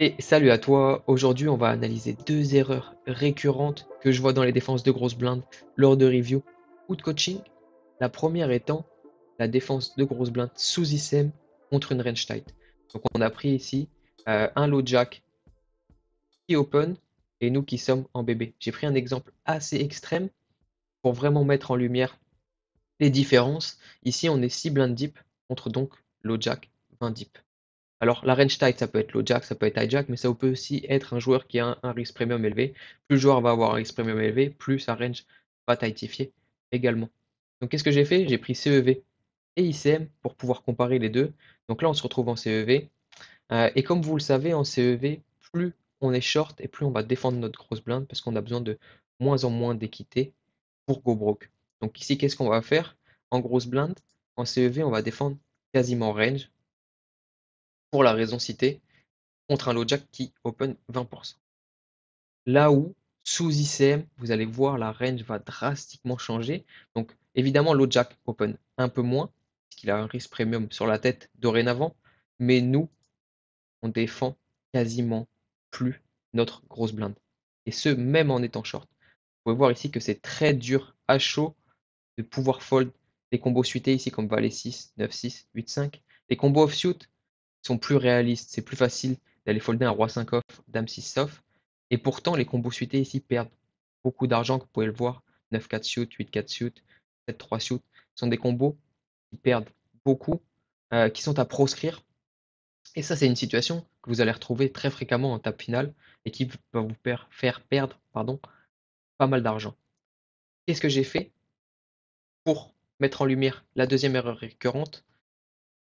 Et salut à toi, aujourd'hui on va analyser deux erreurs récurrentes que je vois dans les défenses de grosses blindes lors de review ou de coaching. La première étant la défense de grosses blindes sous ICM contre une range tight. Donc on a pris ici un low jack qui open et nous qui sommes en BB. J'ai pris un exemple assez extrême pour vraiment mettre en lumière les différences. Ici on est 6 blindes deep contre donc low jack 20 deep. Alors, la range tight, ça peut être low jack, ça peut être hijack, mais ça peut aussi être un joueur qui a un risk premium élevé. Plus le joueur va avoir un risk premium élevé, plus sa range va tightifier également. Donc, qu'est-ce que j'ai fait? J'ai pris CEV et ICM pour pouvoir comparer les deux. Donc là, on se retrouve en CEV. Et comme vous le savez, en CEV, plus on est short et plus on va défendre notre grosse blinde parce qu'on a besoin de moins en moins d'équité pour go broke. Donc ici, qu'est-ce qu'on va faire? En grosse blinde, en CEV, on va défendre quasiment range pour la raison citée contre un low jack qui open 20%. Là où, sous ICM, vous allez voir la range va drastiquement changer. Donc, évidemment, low jack open un peu moins, puisqu'il a un risque premium sur la tête dorénavant. Mais nous, on défend quasiment plus notre grosse blinde. Et ce, même en étant short. Vous pouvez voir ici que c'est très dur à chaud de pouvoir fold des combos suités ici comme valet 6, 9, 6, 8, 5. Les combos offsuit sont plus réalistes. C'est plus facile d'aller folder un roi 5 off, dame 6 off. Et pourtant, les combos suités ici perdent beaucoup d'argent, vous pouvez le voir. 9-4 suit, 8-4 suit, 7-3 suit. Ce sont des combos qui perdent beaucoup, qui sont à proscrire. Et ça, c'est une situation que vous allez retrouver très fréquemment en table finale et qui va vous faire perdre pas mal d'argent. Qu'est-ce que j'ai fait pour mettre en lumière la deuxième erreur récurrente?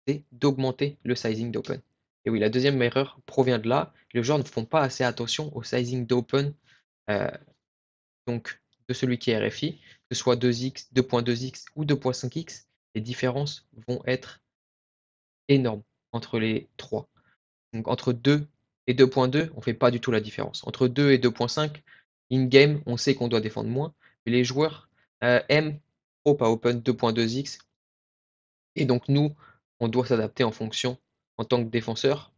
C'est d'augmenter le sizing d'open. Et oui, la deuxième erreur provient de là. Les joueurs ne font pas assez attention au sizing d'open euh, donc de celui qui est RFI, que ce soit 2x, 2.2x ou 2.5x. Les différences vont être énormes entre les trois. Donc entre 2 et 2.2, on ne fait pas du tout la différence. Entre 2 et 2.5, in-game, on sait qu'on doit défendre moins. Mais les joueurs aiment trop à open 2.2x. Et donc nous, on doit s'adapter en fonction en tant que défenseur.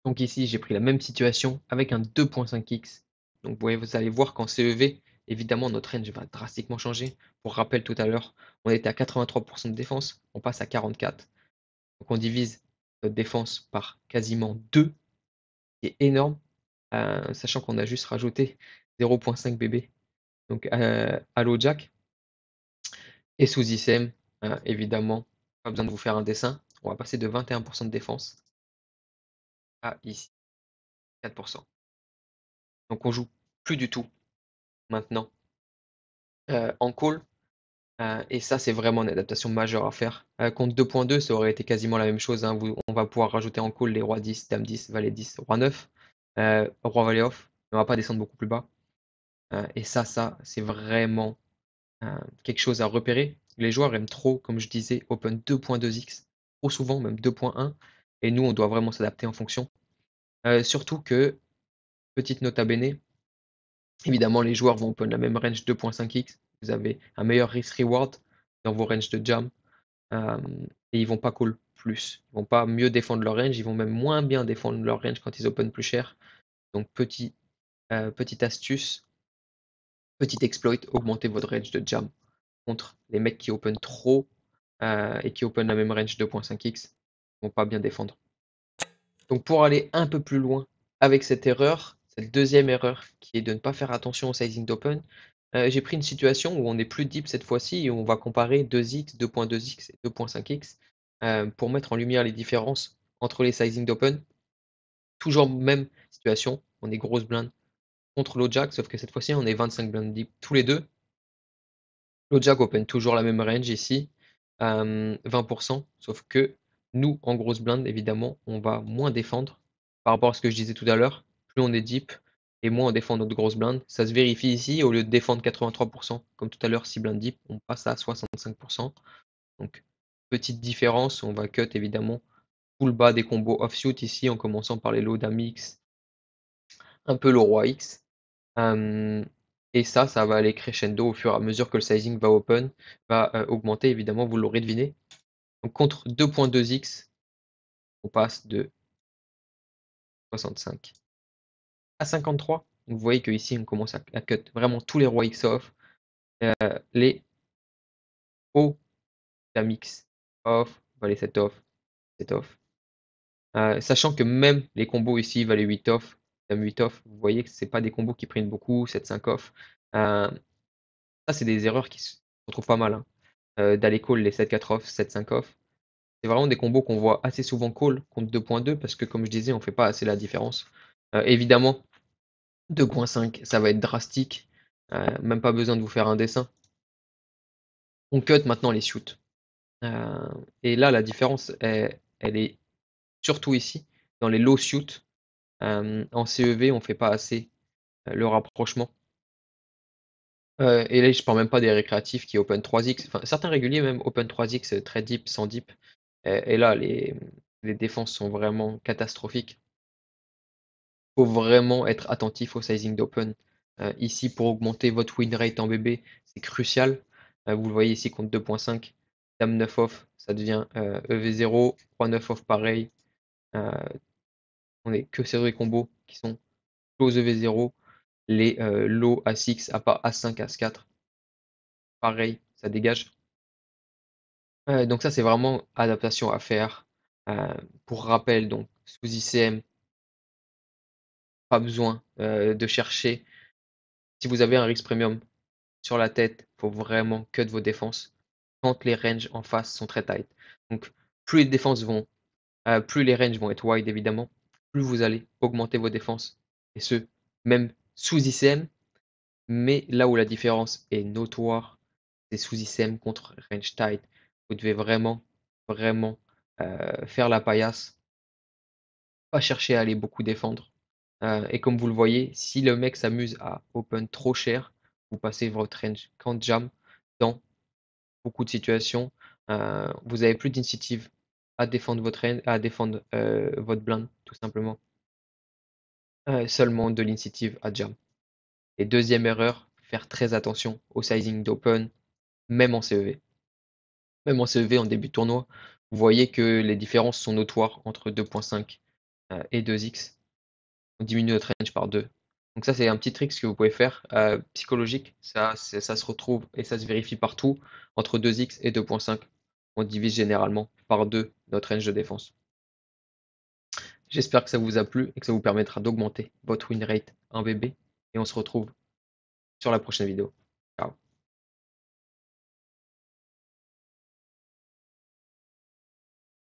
Donc ici, j'ai pris la même situation avec un 2.5x. Donc vous allez voir qu'en CEV, évidemment, notre range va drastiquement changer. Pour rappel, tout à l'heure, on était à 83% de défense, on passe à 44%. Donc on divise notre défense par quasiment 2, qui est énorme, sachant qu'on a juste rajouté 0.5 BB. Donc Halo Jack et sous ICM, évidemment, pas besoin de vous faire un dessin. On va passer de 21% de défense à ici, 4%. Donc on joue plus du tout maintenant en call. Et ça, c'est vraiment une adaptation majeure à faire. Contre 2.2, ça aurait été quasiment la même chose, hein. On va pouvoir rajouter en call les rois 10, dame 10, valet 10, roi 9, roi valet off. On va pas descendre beaucoup plus bas. Et ça, c'est vraiment quelque chose à repérer. Les joueurs aiment trop, comme je disais, open 2.2x, trop souvent, même 2.1. Et nous, on doit vraiment s'adapter en fonction. Surtout que, petite nota bene, évidemment, les joueurs vont open la même range 2.5x. Vous avez un meilleur risk-reward dans vos ranges de jam. Et ils vont pas call plus. Ils vont pas mieux défendre leur range. Ils vont même moins bien défendre leur range quand ils open plus cher. Donc, petite astuce, petit exploit, augmentez votre range de jam contre les mecs qui open trop et qui open la même range 2.5x. Ils vont pas bien défendre. Donc, pour aller un peu plus loin avec cette erreur, cette deuxième erreur qui est de ne pas faire attention au sizing d'open, j'ai pris une situation où on est plus deep cette fois-ci et on va comparer 2x, 2.2x et 2.5x pour mettre en lumière les différences entre les sizing d'open. Toujours même situation, on est grosse blinde contre l'Ojack, sauf que cette fois-ci on est 25 blindes deep tous les deux. L'Ojack open toujours la même range ici, 20%, sauf que nous en grosse blinde évidemment on va moins défendre par rapport à ce que je disais tout à l'heure. Plus on est deep, et moins on défend notre grosse blinde. Ça se vérifie ici, au lieu de défendre 83%, comme tout à l'heure, 6 blindes deep, on passe à 65%. Donc, petite différence, on va cut évidemment tout le bas des combos offsuit ici, en commençant par les lots dame X, un peu le roi X. Et ça va aller crescendo au fur et à mesure que le sizing va open, va augmenter, évidemment, vous l'aurez deviné. Donc, contre 2.2x, on passe de 65 à 53. Donc, vous voyez qu'ici, on commence à cut vraiment tous les rois X off, les hauts, dame X off, valet 7 off, 7 off. Sachant que même les combos ici, valet 8 off, dame 8 off, vous voyez que c'est pas des combos qui prennent beaucoup, 7-5 off. Ça, c'est des erreurs qui se retrouvent pas mal, hein. D'aller call les 7-4 off, 7-5 off. C'est vraiment des combos qu'on voit assez souvent call contre 2.2 parce que, comme je disais, on fait pas assez la différence. Évidemment, 2.5, ça va être drastique. Même pas besoin de vous faire un dessin. On cut maintenant les shoots. Et là, la différence, elle est surtout ici, dans les low shoots. En CEV, on fait pas assez le rapprochement. Et là, je parle même pas des récréatifs qui open 3x. Enfin, certains réguliers même open 3x très deep, sans deep. Et là, les défenses sont vraiment catastrophiques. Faut vraiment être attentif au sizing d'open. Ici, pour augmenter votre win rate en BB, c'est crucial. Vous le voyez ici contre 2.5. Dame 9 off, ça devient EV0. Roi 9 off, pareil. Euh, on est que sur des combos qui sont close EV0. Les low A6, à part A5, As4, pareil, ça dégage. Donc ça, c'est vraiment adaptation à faire. Pour rappel, donc sous ICM, pas besoin de chercher. Si vous avez un risque premium sur la tête, il faut vraiment cut vos défenses quand les ranges en face sont très tight. Donc plus les défenses vont, plus les ranges vont être wide évidemment, plus vous allez augmenter vos défenses. Et ce, même sous ICM, mais là où la différence est notoire, c'est sous ICM contre range tight. Vous devez vraiment, vraiment faire la paillasse, pas chercher à aller beaucoup défendre. Et comme vous le voyez, si le mec s'amuse à open trop cher, vous passez votre range quand jam dans beaucoup de situations. Vous avez plus d'initiative à défendre votre range, à défendre votre blind, tout simplement. Seulement de l'initiative à jam. Et deuxième erreur, faire très attention au sizing d'open, même en CEV. Même en CEV, en début de tournoi, vous voyez que les différences sont notoires entre 2.5 et 2x. On diminue notre range par 2. Donc ça, c'est un petit trick que vous pouvez faire, psychologique. Ça se retrouve et ça se vérifie partout. Entre 2x et 2.5, on divise généralement par 2 notre range de défense. J'espère que ça vous a plu et que ça vous permettra d'augmenter votre win rate en BB. Et on se retrouve sur la prochaine vidéo.